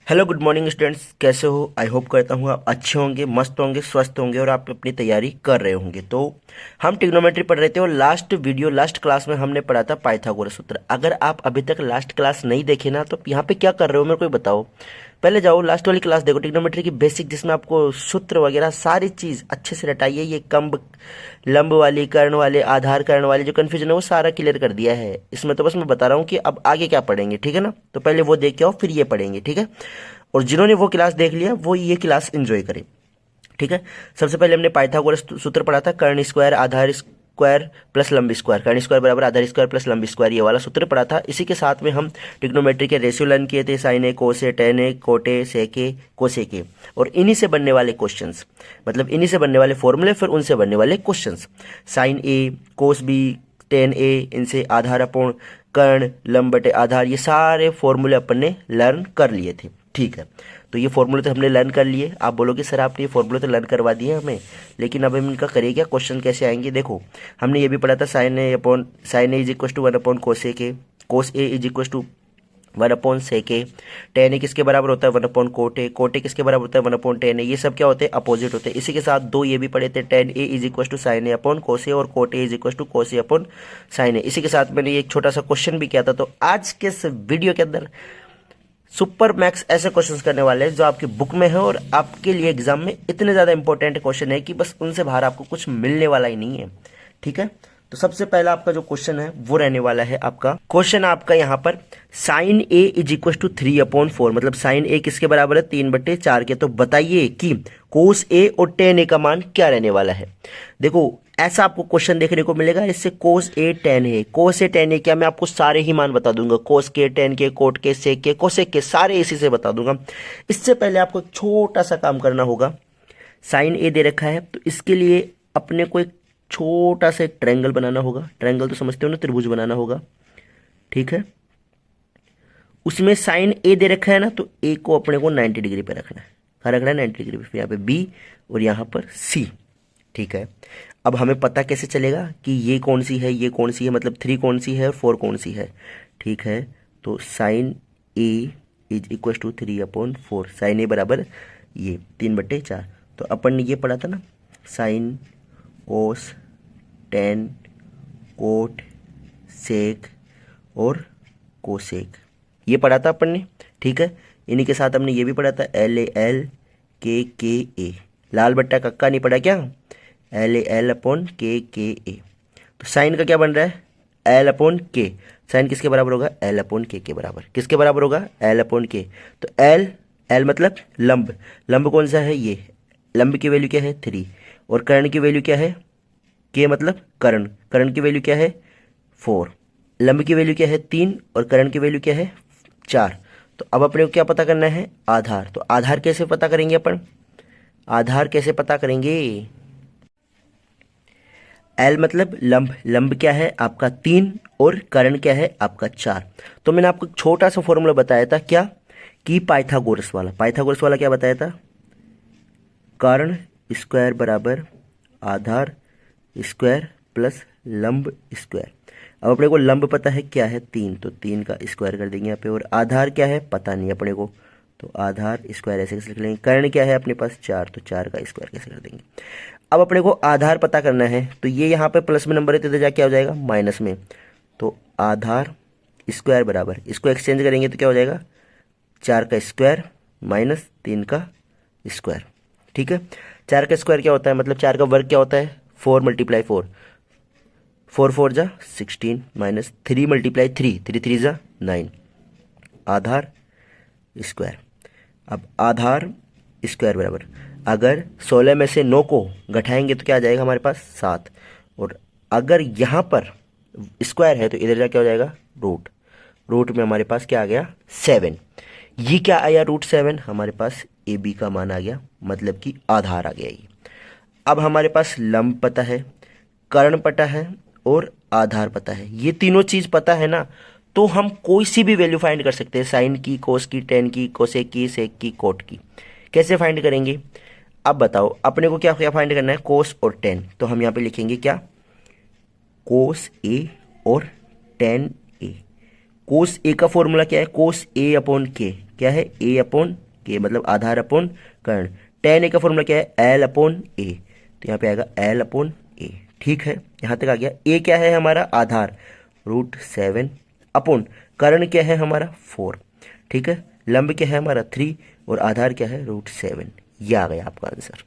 Hello good morning students, कैसे हो? I hope करता हूँ आप अच्छे होंगे, मस्त होंगे, स्वस्थ होंगे और आप अपनी तैयारी कर रहे होंगे। तो हम ट्रिग्नोमेट्री पढ़ रहे थे और लास्ट क्लास में हमने पढ़ा था पाइथागोरस सूत्र। अगर आप अभी तक लास्ट क्लास नहीं देखे ना तो यहाँ पे क्या कर रहे हो मेरे को बताओ। पहले जाओ लास्ट वाली क्लास देखो, ट्रिग्नोमेट्री की बेसिक, जिसमें आपको सूत्र वगैरह सारी चीज़ अच्छे से रटाइए। ये कम्ब लंब वाली, कर्ण वाले, आधार कर्ण वाले जो कन्फ्यूजन है वो सारा क्लियर कर दिया है इसमें। तो बस मैं बता रहा हूँ कि अब आगे क्या पढ़ेंगे, ठीक है ना। तो पहले वो देख के आओ फिर ये पढ़ेंगे, ठीक है। और जिन्होंने वो क्लास देख लिया वो ये क्लास एंजॉय करें, ठीक है। सबसे पहले हमने पाइथागोरस सूत्र पढ़ा था, कर्ण स्क्वायर आधार स्क्वायर प्लस लंब स्क्वायर, कर्ण स्क्वायर बराबर आधार स्क्वायर प्लस लंब स्क्वायर, ये वाला सूत्र पढ़ा था। इसी के साथ में हम ट्रिग्नोमेट्री के रेशियो लर्न किए थे, sine A, cos A, tan A, cot A, sec A, cosec A. और इन्हीं से बनने वाले क्वेश्चंस, मतलब इन्हीं से बनने वाले फॉर्मूले, फिर उनसे बनने वाले questions, sign A, cos B, ten ए, इनसे आधार अपूर्ण कर्ण, लंब बटे आधार, ये सारे फॉर्मूले अपन ने लर्न कर लिए थे, ठीक है। तो ये फॉर्मूले तो हमने लर्न कर लिए। आप बोलोगे सर आपने ये फॉर्मूले तो लर्न करवा दिए हमें, लेकिन अब हम इनका करिए क्या, क्वेश्चन कैसे आएंगे। देखो हमने ये भी पढ़ा था, sine A is equal to 1 upon cos A के, cos A is equal to 1 upon sec A, tan A किसके बराबर होता है 1 अपॉन कोट ए किसके बराबर होता है 1 अपॉन टेन ए। ये सब क्या होते हैं, अपोजिट होते हैं। इसी के साथ दो ये भी पढ़े थे, tan A is equal to sine A upon cos A और cot A is equal to cos A upon sine A. इसी के साथ मैंने एक छोटा सा क्वेश्चन भी किया था। तो आज के इस वीडियो के अंदर सुपर मैक्स ऐसे क्वेश्चंस करने वाले हैं जो आपकी बुक में है और आपके लिए एग्जाम में इतने ज़्यादा इंपॉर्टेंट क्वेश्चन है कि बस उनसे बाहर आपको कुछ मिलने वाला ही नहीं है, ठीक है। तो सबसे पहला आपका जो क्वेश्चन है वो रहने वाला है, आपका क्वेश्चन आपका यहाँ पर sine A is equal to 3/4, मतलब साइन ए किसके बराबर है 3/4 के। तो बताइए कि कोस ए और टेन ए का मान क्या रहने वाला है। देखो ऐसा आपको क्वेश्चन देखने को मिलेगा, इससे कोस A tan A, cos A tan ए क्या, मैं आपको सारे ही मान बता दूंगा, कोस के, टेन के, कोट के, सेक के, कोसेक के, सारे इसी से बता दूंगा। इससे पहले आपको एक छोटा सा काम करना होगा। साइन ए दे रखा है तो इसके लिए अपने को एक छोटा सा एक ट्रायंगल बनाना होगा। ट्रायंगल तो समझते हो ना, त्रिभुज बनाना होगा, ठीक है। उसमें साइन ए दे रखा है ना, तो ए को अपने को 90 डिग्री पे रखना है। कहाँ रखना है, 90 डिग्री पे। यहाँ पे बी और यहाँ पर सी, ठीक है। अब हमें पता कैसे चलेगा कि ये कौन सी है, ये कौन सी है, मतलब 3 कौन सी है और 4 कौन सी है, ठीक है। तो sine A is equal to 3/4, sine A बराबर ये 3/4। तो अपन ने ये पढ़ा था ना, साइन, कोस, टेन, कोट, सेक और कोसेक, ये पढ़ा था अपन ने, ठीक है। इन्हीं के साथ हमने ये भी पढ़ा था एल ए एल, के ए, लाल बट्टा कक्का नहीं पढ़ा क्या, एल ए एल अपॉन के ए। तो साइन का क्या बन रहा है, एल अपॉन के। साइन किसके बराबर होगा, एल अपॉन के बराबर। किसके बराबर होगा, एल अपॉन के। तो एल, एल मतलब लंब, लंब कौन सा है, ये लंब की वैल्यू क्या है 3, और कर्ण की वैल्यू क्या है, के मतलब कर्ण, कर्ण की वैल्यू क्या है 4, लंब की वैल्यू क्या है 3 और कर्ण की वैल्यू क्या है 4। तो अब अपने को क्या पता करना है, आधार। तो आधार कैसे पता करेंगे अपन, आधार कैसे पता करेंगे, एल मतलब लंब, लंब क्या है आपका 3 और कर्ण क्या है आपका 4। तो मैंने आपको एक छोटा सा फॉर्मूला बताया था क्या, कि पाइथागोरस वाला। पाइथागोरस वाला क्या बताया था, कर्ण स्क्वायर बराबर आधार स्क्वायर प्लस लंब स्क्वायर। अब अपने को लंब पता है क्या है 3, तो 3 का स्क्वायर कर देंगे यहाँ पे, और आधार क्या है पता नहीं अपने को, तो आधार स्क्वायर ऐसे कैसे लिख लेंगे। कर्ण क्या है अपने पास 4, तो 4 का स्क्वायर कैसे कर देंगे। अब अपने को आधार पता करना है, तो ये यहाँ पे प्लस में नंबर है तो इधर जाके क्या हो जाएगा माइनस में। तो आधार स्क्वायर बराबर, इसको एक्सचेंज करेंगे तो क्या हो जाएगा 4 का स्क्वायर माइनस 3 का स्क्वायर, ठीक है। 4 का स्क्वायर क्या होता है, मतलब 4 का वर्ग क्या होता है 4 × 4, 4 4 जा 16 माइनस 3 × 3, 3 3 जा 9, आधार स्क्वायर। अब आधार स्क्वायर बराबर, अगर 16 में से 9 को घटाएंगे तो क्या आ जाएगा हमारे पास 7, और अगर यहाँ पर स्क्वायर है तो इधर जा क्या हो जाएगा रूट, रूट में हमारे पास क्या आ गया 7। ये क्या आया √7, हमारे पास ए बी का मान आ गया, मतलब कि आधार आ गया ये। अब हमारे पास लंब पता है, कर्ण पता है और आधार पता है, ये तीनों चीज पता है ना, तो हम कोई सी भी वैल्यू फाइंड कर सकते हैं, साइन की, कोस की, टेन की, कोसेक की, सेक की, कोट की। कैसे फाइंड करेंगे, अब बताओ अपने को क्या क्या फाइंड करना है, कोस और टेन। तो हम यहाँ पे लिखेंगे क्या, कोस ए और टेन ए, कोस ए का फॉर्मूला क्या है, कोस ए अपॉन के, क्या है ए अपॉन के मतलब आधार अपॉन कर्ण। टेन ए का फॉर्मूला क्या है, एल अपॉन ए, तो यहाँ पे आएगा एल अपॉन ए। ठीक है, यहाँ तक आ गया। ए क्या है हमारा, आधार √7 अपॉन कर्ण क्या है हमारा 4। ठीक है, लंब क्या है हमारा 3 और आधार क्या है √7। ये आ गया आपका आंसर।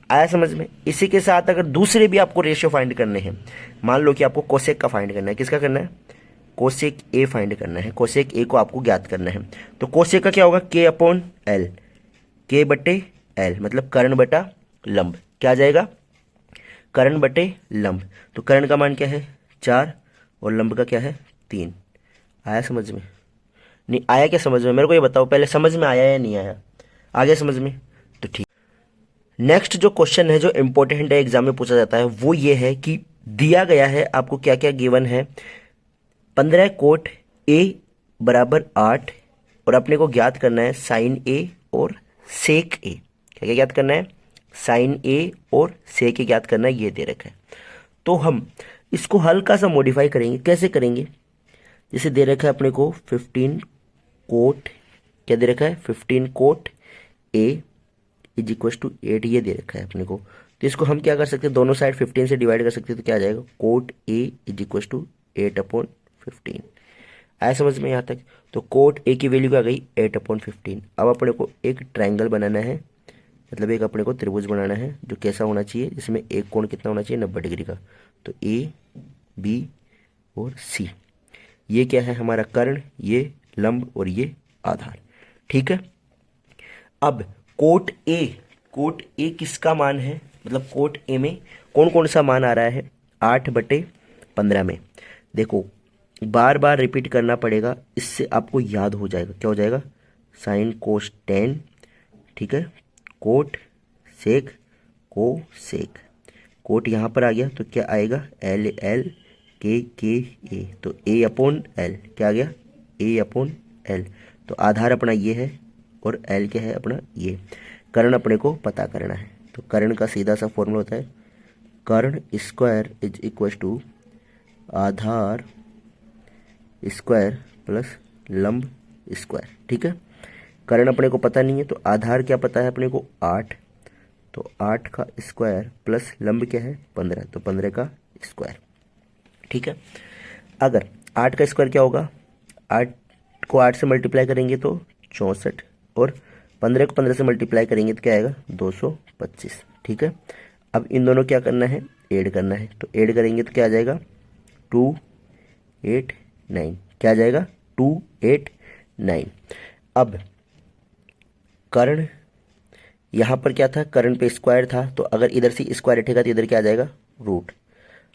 आया समझ में। इसी के साथ अगर दूसरे भी आपको रेशियो फाइंड करने हैं, मान लो कि आपको कोसेक का फाइंड करना है, किसका करना है, कोसेक ए फाइंड करना है, कोसेक ए को आपको ज्ञात करना है। तो कोसेक का क्या होगा, के अपॉन एल, के बटे एल मतलब कर्ण बटा लंब, क्या आ जाएगा कर्ण बटे लंब। तो कर्ण का मान क्या है 4 और लंब का क्या है 3। आया समझ में, नहीं आया क्या समझ में, मेरे को ये बताओ पहले, समझ में आया या नहीं आया, आ गया समझ में, तो ठीक। नेक्स्ट जो क्वेश्चन है जो इंपॉर्टेंट है, एग्जाम में पूछा जाता है, वो ये है कि दिया गया है आपको क्या क्या गिवन है, 15 कोट ए बराबर 8 और अपने को ज्ञात करना है साइन ए और सेक ए। क्या क्या ज्ञात करना है, साइन ए और सेक ए ज्ञात करना है, ये दे रखा है। तो हम इसको हल्का सा मॉडिफाई करेंगे, कैसे करेंगे, जैसे दे रखा है अपने को 15 कोट, क्या दे रखा है 15 cot A is equal to 8, ये दे रखा है अपने को। तो इसको हम क्या कर सकते हैं, दोनों साइड 15 से डिवाइड कर सकते हैं, तो क्या आ जाएगा cot A is equal to 8/15। आया समझ में यहाँ तक। तो कोट ए की वैल्यू क्या आ गई 8/15। अब अपने को एक ट्रायंगल बनाना है, मतलब एक अपने को त्रिभुज बनाना है जो कैसा होना चाहिए, जिसमें एक कोण कितना होना चाहिए 90 डिग्री का। तो ए बी और सी, ये क्या है हमारा कर्ण, ये लंब और ये आधार। ठीक है, अब कोट ए किसका मान है, मतलब कोट ए में कौन कौन सा मान आ रहा है 8/15 में। देखो बार बार रिपीट करना पड़ेगा, इससे आपको याद हो जाएगा, क्या हो जाएगा साइन कोस टेन, ठीक है, कोट सेक को सेक, कोट यहाँ पर आ गया तो क्या आएगा एल एल के ए, तो ए अपॉन एल, क्या आ गया ए अपॉन एल। तो आधार अपना ये है और एल क्या है अपना ये। कर्ण अपने को पता करना है, तो कर्ण का सीधा सा फॉर्मूला होता है कर्ण स्क्वायर इज इक्वल टू आधार स्क्वायर प्लस लंब स्क्वायर। ठीक है, कर्ण अपने को पता नहीं है तो आधार क्या पता है अपने को 8, तो 8 का स्क्वायर प्लस लंब क्या है 15, तो 15 का स्क्वायर। ठीक है, अगर 8 का स्क्वायर क्या होगा, 8 को 8 से मल्टीप्लाई करेंगे तो 64 और 15 को 15 से मल्टीप्लाई करेंगे तो क्या आएगा 225। ठीक है, अब इन दोनों क्या करना है ऐड करना है, तो ऐड करेंगे तो क्या आ जाएगा 289, क्या आ जाएगा 289। अब कर्ण यहाँ पर क्या था, कर्ण पे स्क्वायर था, तो अगर इधर से स्क्वायर हटेगा तो इधर क्या आ जाएगा रूट।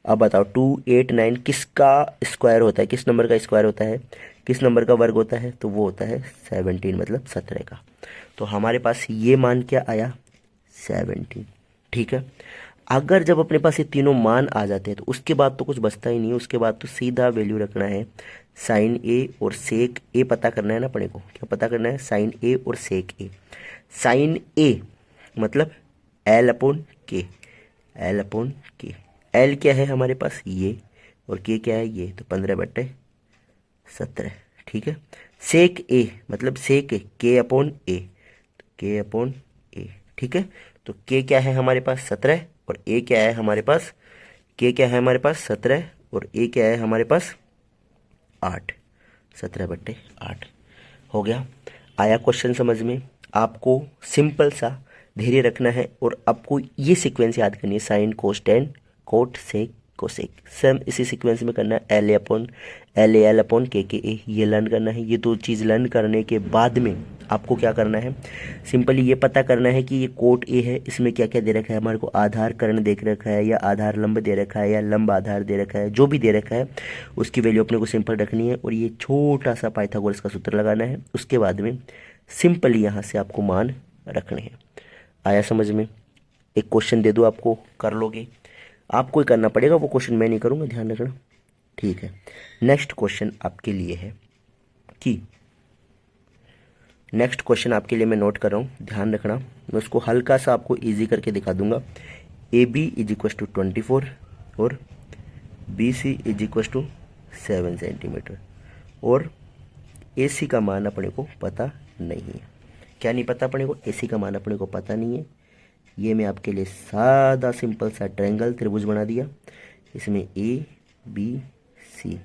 अब बताओ 289 किसका स्क्वायर होता है, किस नंबर का स्क्वायर होता है, किस नंबर का वर्ग होता है, तो वो होता है 17 मतलब 17 का। तो हमारे पास ये मान क्या आया 17। ठीक है, अगर जब अपने पास ये तीनों मान आ जाते हैं तो उसके बाद तो कुछ बचता ही नहीं है, उसके बाद तो सीधा वैल्यू रखना है साइन ए और सेक ए पता करना है ना अपने को, क्या पता करना है साइन ए और सेक ए। साइन ए मतलब एल अपॉन के, एल अपॉन के, एल क्या है हमारे पास ये और के क्या है ये, तो 15/17। ठीक है, सेक ए मतलब सेक ए के अपॉन ए, के अपॉन ए। ठीक है, तो के क्या है हमारे पास 17 और ए क्या है हमारे पास, के क्या है हमारे पास 17 और ए क्या है हमारे पास 8, 17/8 हो गया। आया क्वेश्चन समझ में। आपको सिंपल सा धैर्य रखना है और आपको ये सीक्वेंस याद करनी है, sine cos tan cot sec cosec, same इसी सीक्वेंस में करना है, एल एल अपॉन के ए, ये लर्न करना है। ये दो चीज़ लर्न करने के बाद में आपको क्या करना है, सिंपली ये पता करना है कि ये कोट ए है, इसमें क्या क्या दे रखा है हमारे को, आधार कर्ण देख रखा है या आधार लंब दे रखा है या लंब आधार दे रखा है, जो भी दे रखा है उसकी वैल्यू अपने को सिंपल रखनी है और ये छोटा सा पाइथागोरस का सूत्र लगाना है। उसके बाद में सिंपली यहाँ से आपको मान रखने हैं। आया समझ में। एक क्वेश्चन दे दो आपको, कर लोगे, आपको ही करना पड़ेगा, वो क्वेश्चन मैं नहीं करूँगा, ध्यान रखना। ठीक है, नेक्स्ट क्वेश्चन आपके लिए है कि, नेक्स्ट क्वेश्चन आपके लिए मैं नोट कर रहा हूँ, ध्यान रखना, मैं उसको हल्का सा आपको इजी करके दिखा दूंगा। A B is equal to 24 और B C is equal to 7 centimetre. और AC का मान अपने को पता नहीं है। क्या नहीं पता अपने को? AC का मान अपने को पता नहीं है। ये मैं आपके लिए सादा सिंपल सा ट्रायंगल त्रिभुज बना दिया। इसमें ABC,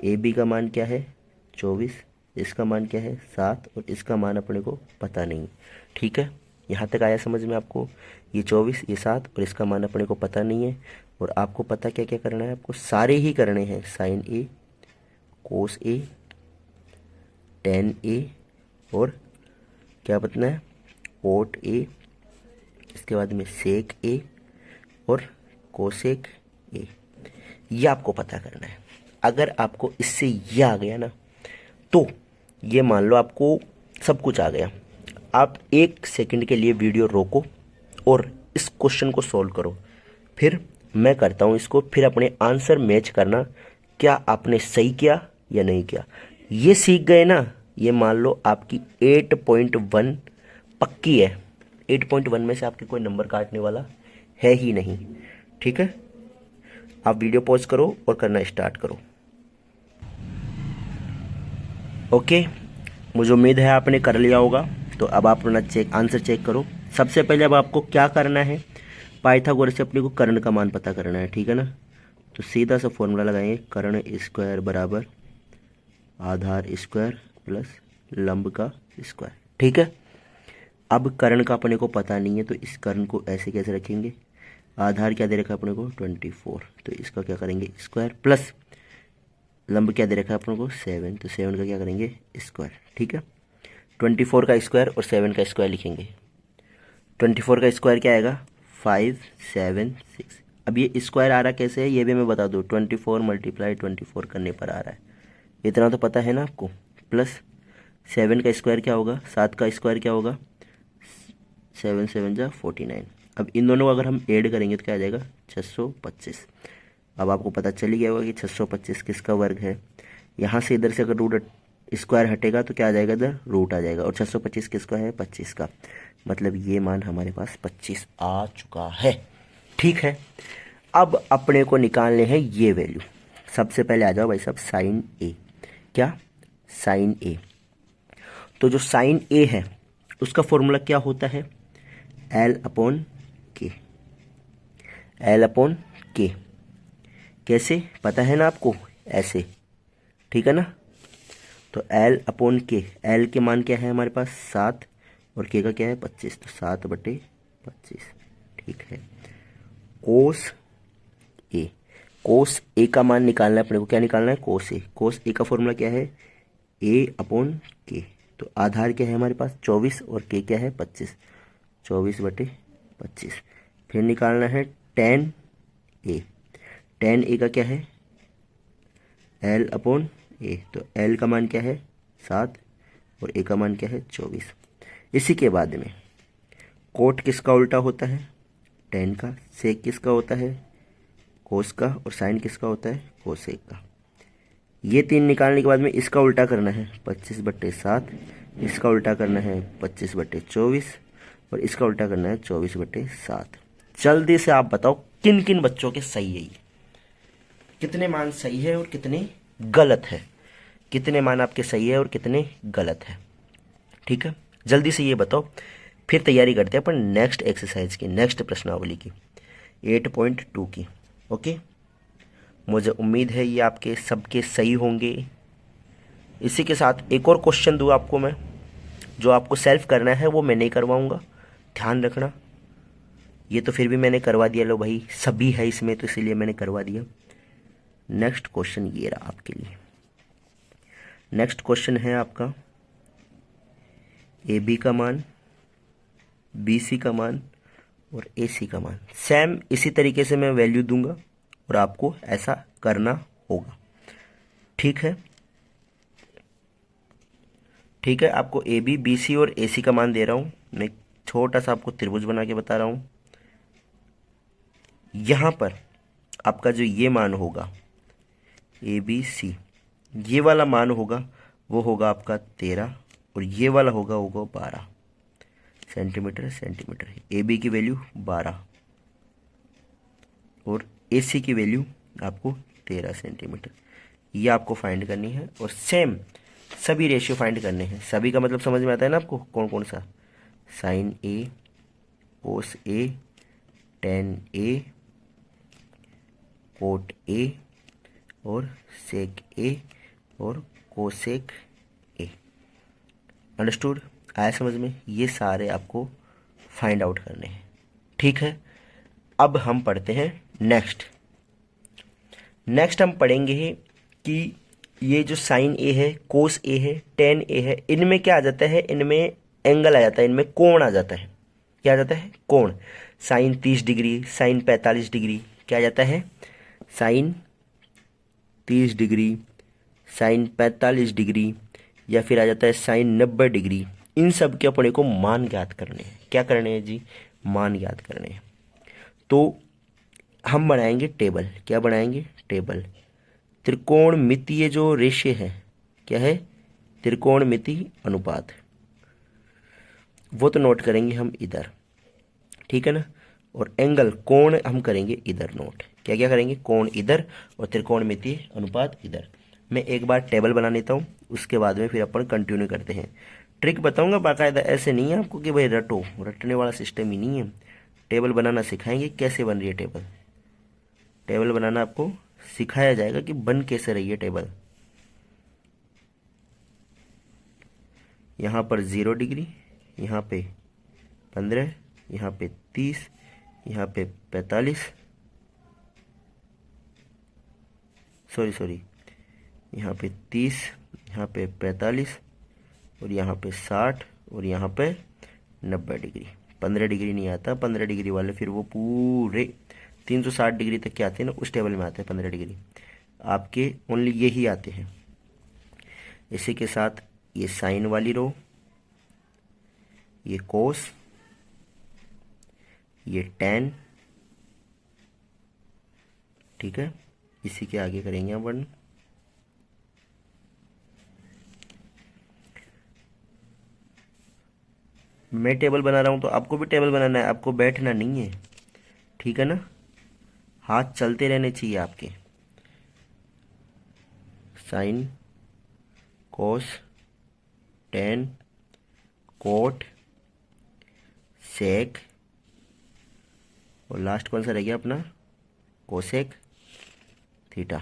AB का मान क्या है 24, इसका मान क्या है 7 और इसका मान अपने को पता नहीं। ठीक है, यहाँ तक आया समझ में आपको? ये 24, ये 7 और इसका मान अपने को पता नहीं है। और आपको पता क्या क्या करना है? आपको सारे ही करने हैं। Sine A, cos A, tan A और क्या बताना है कोट A, इसके बाद में सेक A और कोसेक A। ये आपको पता करना है। अगर आपको इससे ये आ गया ना, तो ये मान लो आपको सब कुछ आ गया। आप 1 सेकंड के लिए वीडियो रोको और इस क्वेश्चन को सॉल्व करो, फिर मैं करता हूँ इसको, फिर अपने आंसर मैच करना, क्या आपने सही किया या नहीं किया। ये सीख गए ना, ये मान लो आपकी 8.1 पक्की है। 8.1 में से आपके कोई नंबर काटने वाला है ही नहीं। ठीक है, आप वीडियो पॉज करो और करना स्टार्ट करो। ओके, मुझे उम्मीद है आपने कर लिया होगा। तो अब आप अपना आंसर चेक करो। सबसे पहले अब आपको क्या करना है, पाइथागोरस से अपने को कर्ण का मान पता करना है। ठीक है ना, तो सीधा सा फॉर्मूला लगाएंगे, कर्ण स्क्वायर बराबर आधार स्क्वायर प्लस लंब का स्क्वायर। ठीक है, अब कर्ण का अपने को पता नहीं है, तो इस कर्ण को ऐसे कैसे रखेंगे? आधार क्या दे रखा है अपने को 24, तो इसका क्या करेंगे स्क्वायर, प्लस लंब क्या दे रखा है अपने को 7, तो 7 का क्या करेंगे स्क्वायर। ठीक है, 24 का स्क्वायर और 7 का स्क्वायर लिखेंगे। 24 का स्क्वायर क्या आएगा 576। अब ये स्क्वायर आ रहा कैसे है ये भी मैं बता दूँ, 24 × 24 करने पर आ रहा है, इतना तो पता है ना आपको। प्लस 7 का स्क्वायर क्या होगा, 7 का स्क्वायर क्या होगा 7 7 जा 49। अब इन दोनों को अगर हम ऐड करेंगे तो क्या आ जाएगा 625। अब आपको पता चल गया होगा कि 625 किसका वर्ग है। यहाँ से इधर से अगर रूट स्क्वायर हटेगा तो क्या आ जाएगा, इधर रूट आ जाएगा। और 625 किसका है 25 का, मतलब ये मान हमारे पास 25 आ चुका है। ठीक है, अब अपने को निकालने हैं ये वैल्यू। सबसे पहले आ जाओ भाई साहब साइन ए। क्या साइन ए, तो जो साइन ए है उसका फॉर्मूला क्या होता है L/K। L/K कैसे पता है ना आपको, ऐसे। ठीक है ना, तो L/K, L के मान क्या है हमारे पास 7 और K का क्या है 25, तो 7/25। ठीक है, कोस ए का मान निकालना है अपने को। क्या निकालना है कोस ए का फॉर्मूला क्या है A/K। तो आधार क्या है हमारे पास 24 और K क्या है 25, 24/25। फिर निकालना है टेन ए का क्या है L/A, तो L का मान क्या है 7 और A का मान क्या है 24। इसी के बाद में कोट किसका उल्टा होता है टेन का, सेक किसका होता है कोस का और साइन किसका होता है कोसेक का। ये 3 निकालने के बाद में इसका उल्टा करना है 25/7, इसका उल्टा करना है 25/24 और इसका उल्टा करना है 24/7। जल्दी से आप बताओ किन किन बच्चों के सही है ये, कितने मान सही है और कितने गलत है, कितने मान आपके सही है और कितने गलत है। ठीक है, जल्दी से ये बताओ, फिर तैयारी करते हैं अपन नेक्स्ट एक्सरसाइज की, नेक्स्ट प्रश्नावली की 8.2 की। ओके, मुझे उम्मीद है ये आपके सबके सही होंगे। इसी के साथ एक और क्वेश्चन दूँ आपको मैं, जो आपको सेल्फ करना है वो मैं नहीं करवाऊँगा, ध्यान रखना। ये तो फिर भी मैंने करवा दिया, लो भाई सभी है इसमें तो इसीलिए मैंने करवा दिया। नेक्स्ट क्वेश्चन ये रहा आपके लिए। नेक्स्ट क्वेश्चन है आपका AB का मान, BC का मान और AC का मान। सेम इसी तरीके से मैं वैल्यू दूंगा और आपको ऐसा करना होगा। ठीक है, ठीक है, आपको AB, BC और AC का मान दे रहा हूँ मैं। छोटा सा आपको त्रिभुज बना के बता रहा हूँ। यहाँ पर आपका जो ये मान होगा ABC, ये वाला मान होगा वो होगा आपका 13 और ये वाला होगा 12 सेंटीमीटर। AB की वैल्यू 12 और AC की वैल्यू आपको 13 सेंटीमीटर। ये आपको फाइंड करनी है और सेम सभी रेशियो फाइंड करने हैं। सभी का मतलब समझ में आता है ना आपको, कौन कौन सा, sine A, cos A, tan A, cot A और सेक ए और कोसेक ए। अंडरस्टूड, आया समझ में? ये सारे आपको फाइंड आउट करने हैं, ठीक है। अब हम पढ़ते हैं नेक्स्ट हम पढ़ेंगे कि ये जो साइन ए है, कोस ए है, टेन ए है, इनमें क्या आ जाता है, इनमें एंगल आ जाता है, इनमें कोण आ जाता है। क्या आ जाता है? कोण। साइन 30 डिग्री, साइन 45 डिग्री, क्या आ जाता है, साइन 30 डिग्री, साइन 45 डिग्री, या फिर आ जाता है साइन 90 डिग्री। इन सब के अपने को मान ज्ञात करने हैं। क्या करने हैं जी? मान ज्ञात करने हैं। तो हम बनाएंगे टेबल। क्या बनाएंगे? टेबल। त्रिकोणमितीय जो रेशियो है, क्या है? त्रिकोणमितीय अनुपात। वो तो नोट करेंगे हम इधर, ठीक है ना। और एंगल, कोण हम करेंगे इधर नोट। क्या क्या करेंगे? कोण इधर और त्रिकोणमितीय अनुपात इधर। मैं एक बार टेबल बना लेता हूँ, उसके बाद में फिर अपन कंटिन्यू करते हैं। ट्रिक बताऊंगा बाकायदा, ऐसे नहीं है आपको कि भाई रटो, रटने वाला सिस्टम ही नहीं है। टेबल बनाना सिखाएंगे, कैसे बन रही है टेबल। टेबल बनाना आपको सिखाया जाएगा कि बन कैसे रही है टेबल। यहाँ पर 0 डिग्री, यहाँ पे 15, यहाँ पे 30, यहाँ पे 45, सॉरी, यहाँ पे 30, यहाँ पे 45 और यहाँ पे 60 और यहाँ पे 90 डिग्री। 15 डिग्री नहीं आता, 15 डिग्री वाले फिर वो पूरे 360 डिग्री तक के आते हैं ना, उस टेबल में आते हैं 15 डिग्री। आपके ओनली यही आते हैं। इसी के साथ ये साइन वाली रो, ये कोस, ये टेन, ठीक है। इसी के आगे करेंगे हम वन। मैं टेबल बना रहा हूं तो आपको भी टेबल बनाना है, आपको बैठना नहीं है, ठीक है ना। हाथ चलते रहने चाहिए आपके। साइन, कोस, टेन, कोट, सेक और लास्ट कौन सा रह गया अपना? Cosec theta.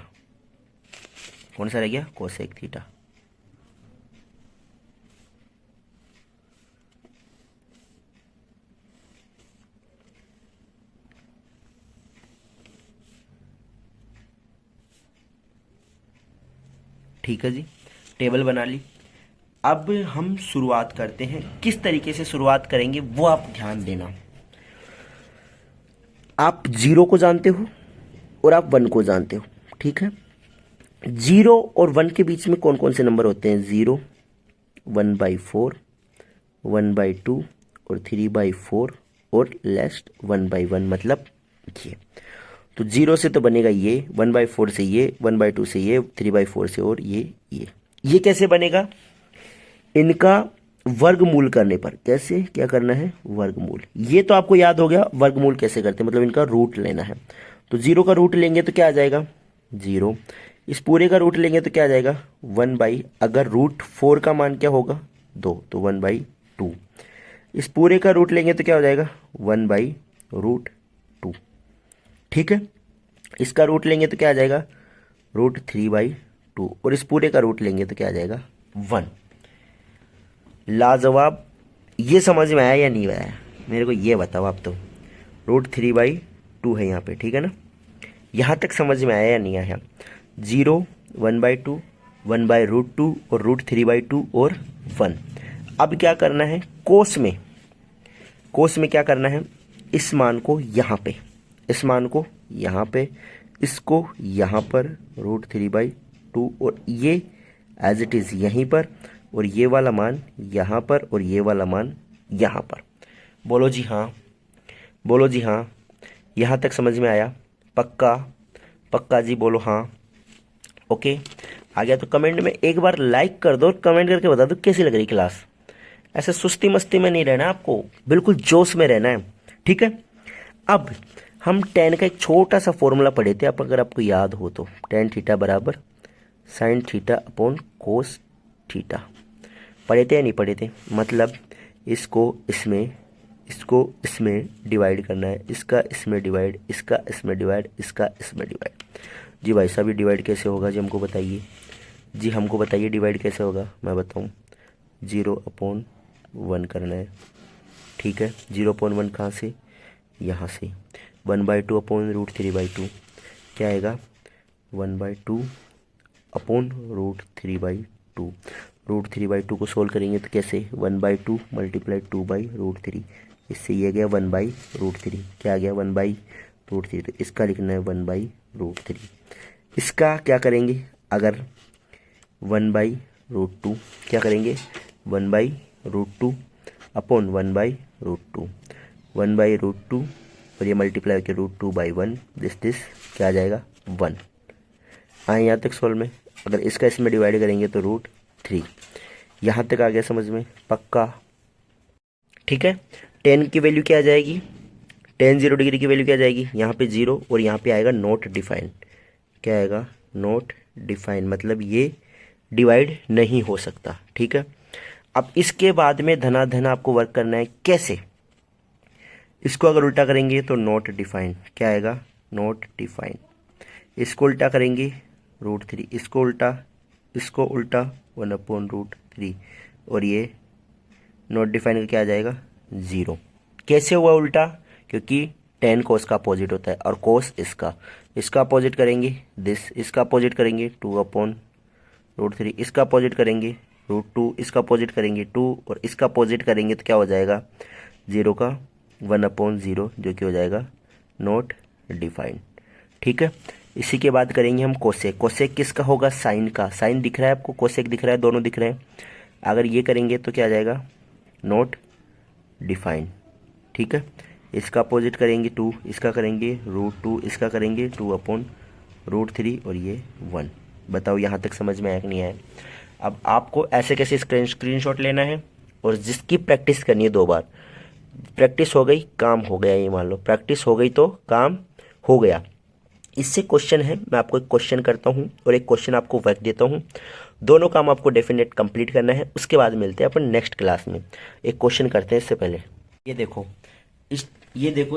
कौन सा रह गया? Cosec theta. ठीक है जी, टेबल बना ली। अब हम शुरुआत करते हैं। किस तरीके से शुरुआत करेंगे वो आप ध्यान देना। आप 0 को जानते हो और आप 1 को जानते हो, ठीक है। 0 और 1 के बीच में कौन कौन से नंबर होते हैं? 0, 1/4, 1/2 और 3/4 और लास्ट 1/1, मतलब ये। तो 0 से तो बनेगा ये, 1/4 से ये, 1/2 से ये, 3/4 से और ये कैसे बनेगा? इनका वर्गमूल करने पर। कैसे? क्या करना है? वर्गमूल। ये तो आपको याद हो गया वर्गमूल कैसे करते हैं, मतलब इनका रूट लेना है। तो 0 का रूट लेंगे तो क्या आ जाएगा? 0। इस पूरे का रूट लेंगे तो क्या आ जाएगा? 1/, अगर √4 का मान क्या होगा? 2, तो 1/2। इस पूरे का रूट लेंगे तो क्या हो जाएगा? 1/√2, ठीक है। इसका रूट लेंगे तो क्या आ जाएगा? √3/2 और इस पूरे का रूट लेंगे तो क्या आ जाएगा? 1। लाजवाब। ये समझ में आया या नहीं आया? मेरे को ये बताओ आप। तो √3/2 है यहाँ पे, ठीक है ना। यहाँ तक समझ में आया या नहीं आया? 0, 1/2, 1/√2 और √3/2 और 1। अब क्या करना है? कोस में क्या करना है? इस मान को यहाँ पे, इस मान को यहाँ पे, इसको यहाँ पर √3/2 और ये एज इट इज़ यहीं पर, और ये वाला मान यहाँ पर और ये वाला मान यहाँ पर। बोलो जी हाँ, बोलो जी हाँ। यहाँ तक समझ में आया? पक्का? पक्का जी बोलो हाँ। ओके, आ गया तो कमेंट में एक बार लाइक कर दो और कमेंट करके बता दो कैसी लग रही क्लास। ऐसे सुस्ती मस्ती में नहीं रहना आपको, बिल्कुल जोश में रहना है, ठीक है। अब हम tan का एक छोटा सा फॉर्मूला पढ़े थे, आप अगर आपको याद हो तो। tan थीटा बराबर sine theta upon cos theta. पढ़े थे या नहीं पढ़े थे? मतलब इसको इसमें डिवाइड करना है, इसका इसमें डिवाइड, इसका इसमें डिवाइड, इसका इसमें डिवाइड। जी भाई साहब, ये डिवाइड कैसे होगा जी? हमको बताइए जी, हमको बताइए डिवाइड कैसे होगा। मैं बताऊं, 0/1 करना है, ठीक है। 0/1 कहाँ से? यहाँ से। 1/2 अपॉन √3/2 क्या आएगा? 1/2 अपॉन √3/2। √3/2 को सोल्व करेंगे तो कैसे? 1/2 मल्टीप्लाई 2/√3, इससे ये गया 1/√3। क्या आ गया? 1/√3। तो इसका लिखना है 1/√3। इसका क्या करेंगे? अगर 1/√2 क्या करेंगे? 1/√2 अपॉन 1/√2, 1/√2 और ये मल्टीप्लाई करके √2/1, दिस क्या आ जाएगा? 1। आए यहाँ तक सोल्व में? अगर इसका इसमें डिवाइड करेंगे तो √3। यहाँ तक आ गया समझ में? पक्का? ठीक है। tan की वैल्यू क्या आ जाएगी? tan 0 डिग्री की वैल्यू क्या आ जाएगी? यहाँ पे 0 और यहाँ पे आएगा नॉट डिफाइन। क्या आएगा? नॉट डिफाइन, मतलब ये डिवाइड नहीं हो सकता। ठीक है। अब इसके बाद में धनाधन आपको वर्क करना है। कैसे? इसको अगर उल्टा करेंगे तो नॉट डिफाइन। क्या आएगा? Not define. इसको उल्टा करेंगे √3, इसको उल्टा 1/√3 और ये नॉट डिफाइन का क्या आ जाएगा? 0। कैसे हुआ उल्टा? क्योंकि tan कोस का अपोजिट होता है और कोस इसका अपोजिट करेंगे इसका अपोजिट करेंगे 2/√3, इसका अपोजिट करेंगे √2, इसका अपोजिट करेंगे 2 और इसका अपोजिट करेंगे तो क्या हो जाएगा? 0 का 1/0, जो कि हो जाएगा नॉट डिफाइंड। ठीक है। इसी के बाद करेंगे हम कोसेक। कोसेक किसका होगा? साइन का। साइन दिख रहा है आपको, कोसेक दिख रहा है, दोनों दिख रहे हैं। अगर ये करेंगे तो क्या आ जाएगा? Not defined. ठीक है। इसका अपोजिट करेंगे 2, इसका करेंगे √2, इसका करेंगे 2/√3 और ये 1। बताओ यहाँ तक समझ में आया कि नहीं आया? अब आपको ऐसे कैसे स्क्रीनशॉट लेना है और जिसकी प्रैक्टिस करनी है 2 बार। प्रैक्टिस हो गई, काम हो गया। ये मान लो प्रैक्टिस हो गई तो काम हो गया। इससे क्वेश्चन है, मैं आपको एक क्वेश्चन करता हूँ और एक क्वेश्चन आपको वर्क देता हूँ। दोनों काम आपको डेफिनेट कंप्लीट करना है। उसके बाद मिलते हैं अपन नेक्स्ट क्लास में। एक क्वेश्चन करते हैं इससे पहले। ये देखो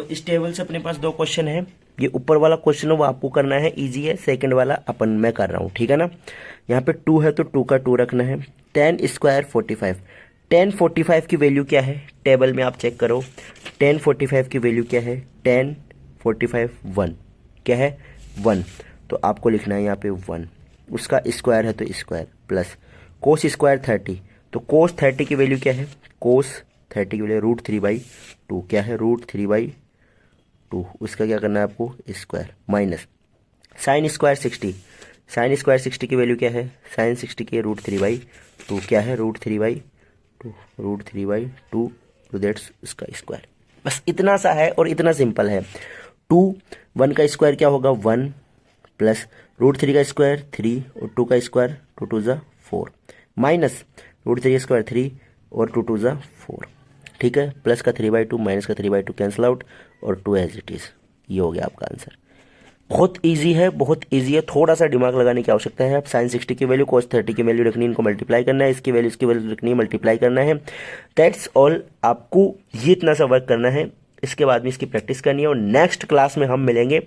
इस टेबल से अपने पास 2 क्वेश्चन है। ये ऊपर वाला क्वेश्चन है वो आपको करना है, इजी है। सेकंड वाला मैं कर रहा हूँ, ठीक है ना। यहाँ पे 2 है तो 2 का 2 रखना है। tan² 45, tan 45 की वैल्यू क्या है? टेबल में आप चेक करो। tan 45 की वैल्यू क्या है? tan 45 1 क्या है? 1। तो आपको लिखना है यहाँ पे 1। उसका स्क्वायर है तो स्क्वायर प्लस कोस स्क्वायर 30, तो कोस 30 की वैल्यू क्या है? कोस 30 की वैल्यू √3/2 क्या है? √3/2। उसका क्या करना है आपको? Square minus sine square 60, sine square 60 की वैल्यू क्या है? साइन 60 की √3/2 क्या है? √3/2 तो दैट्स इसका स्क्वायर। बस इतना सा है और इतना सिंपल है। 1 का स्क्वायर क्या होगा? 1 प्लस √3 का स्क्वायर 3 और 2 का स्क्वायर 2 2 4 माइनस √3 का स्क्वायर 3 और 2 2 4। ठीक है। प्लस का 3/2 माइनस का 3/2 कैंसिल आउट और 2 एज इट इज। ये हो गया आपका आंसर। बहुत इजी है, बहुत इजी है। थोड़ा सा दिमाग लगाने की आवश्यकता है। आप साइन 60 की वैल्यू कोस 30 की वैल्यू रखनी, इनको मल्टीप्लाई करना है, इसकी वैल्यू रखनी है, मल्टीप्लाई करना है। That's all. आपको ये इतना सा वर्क करना है। इसके बाद में इसकी प्रैक्टिस करनी है और नेक्स्ट क्लास में हम मिलेंगे।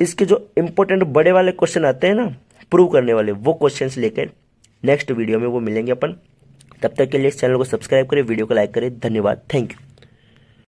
इसके जो इंपॉर्टेंट बड़े वाले क्वेश्चन आते हैं ना, प्रूव करने वाले, वो क्वेश्चंस लेकर नेक्स्ट वीडियो में वो मिलेंगे अपन। तब तक के लिए इस चैनल को सब्सक्राइब करें, वीडियो को लाइक करें। धन्यवाद, थैंक यू।